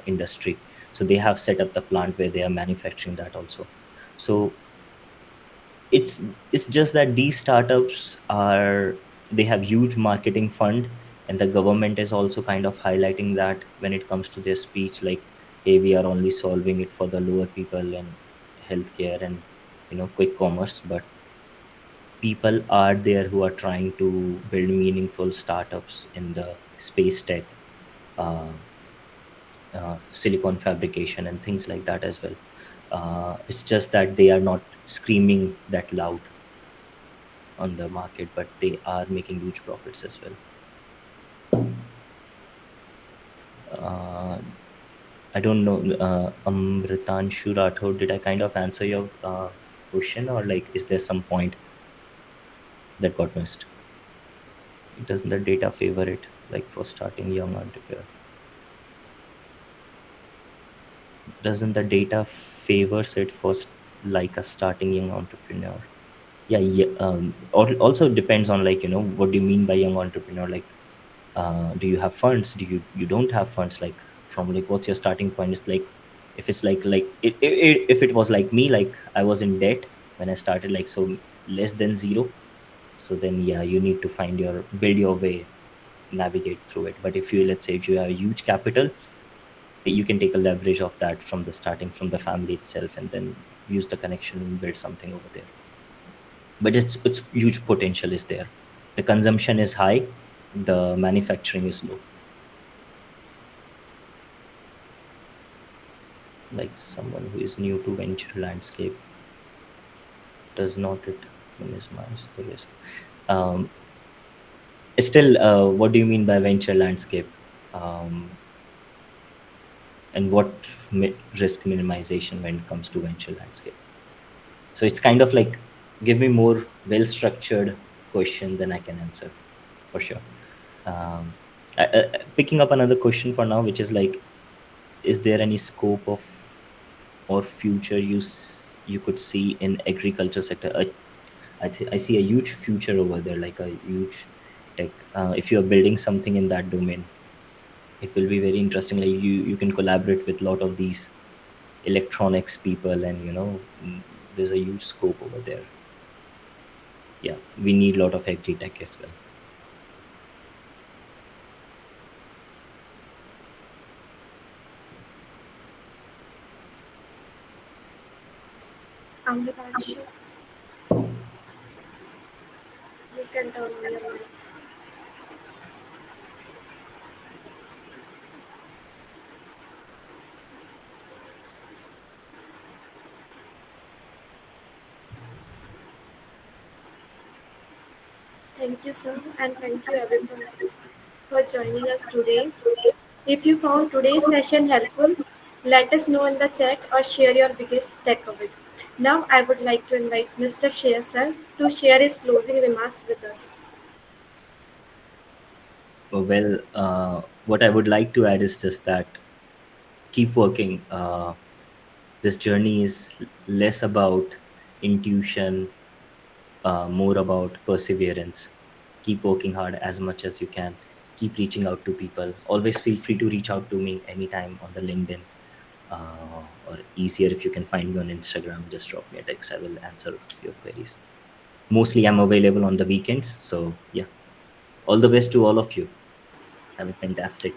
industry? So they have set up the plant where they are manufacturing that also. So it's it's just that these startups are, they have huge marketing fund, and the government is also kind of highlighting that when it comes to their speech, like, hey, we are only solving it for the lower people and healthcare and quick commerce. But people are there who are trying to build meaningful startups in the space tech, uh, silicon fabrication and things like that as well. It's just that they are not screaming that loud on the market, but they are making huge profits as well. uh, I don't know, Amritanshu Rathod, did I kind of answer your question, or like is there some point that got missed? Doesn't the data favor it, like for starting young entrepreneur? Doesn't the data favors it for like a starting young entrepreneur? Yeah, yeah. Also depends on, like, what do you mean by young entrepreneur? Like, do you have funds? Do you don't have funds? Like, from like, what's your starting point? It's like, if it's if it was like me, like I was in debt when I started, like, so less than zero. So then, yeah, you need to build your way, navigate through it. But if you, let's say, if you have a huge capital, you can take a leverage of that from the starting, from the family itself, and then use the connection and build something over there. But it's huge potential is there. The consumption is high, the manufacturing is low. Like someone who is new to venture landscape, does not it minimize the risk? um, Still, what do you mean by venture landscape? And what risk minimization when it comes to venture landscape? So it's kind of like, give me more well structured question, then I can answer for sure. um, Picking up another question for now, which is like, is there any scope of or future you could see in agriculture sector? I see a huge future over there, like a huge tech. If you are building something in that domain, it will be very interesting. Like you can collaborate with a lot of these electronics people, and there's a huge scope over there. yeah, we need a lot of agri tech as well. Amritanshu, you can turn on your mic. Thank you, sir, and thank you everyone for joining us today. If you found today's session helpful, let us know in the chat or share your biggest takeaway. Now, I would like to invite Mr. Shreya sir to share his closing remarks with us. Well, what I would like to add is just that keep working. This journey is less about intuition, more about perseverance. Keep working hard as much as you can. Keep reaching out to people. Always feel free to reach out to me anytime on the LinkedIn, or easier if you can find me on Instagram. Just drop me a text. I will answer your queries. Mostly, I'm available on the weekends. So yeah, all the best to all of you. Have a fantastic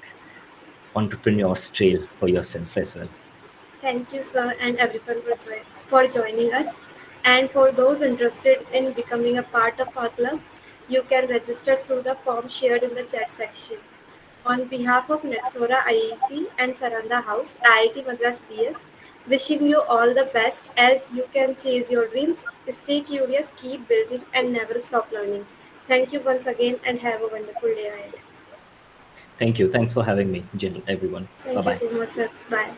entrepreneur's trail for yourself as well. Thank you, sir, and everyone for joining us. And for those interested in becoming a part of our club, you can register through the form shared in the chat section. On behalf of Nexora-IEC and Saranda House, IIT Madras BS, wishing you all the best as you can chase your dreams, stay curious, keep building, and never stop learning. Thank you once again and have a wonderful day ahead. Thank you. Thanks for having me, Jenny, everyone. Bye Thank you bye. so much, sir. Bye.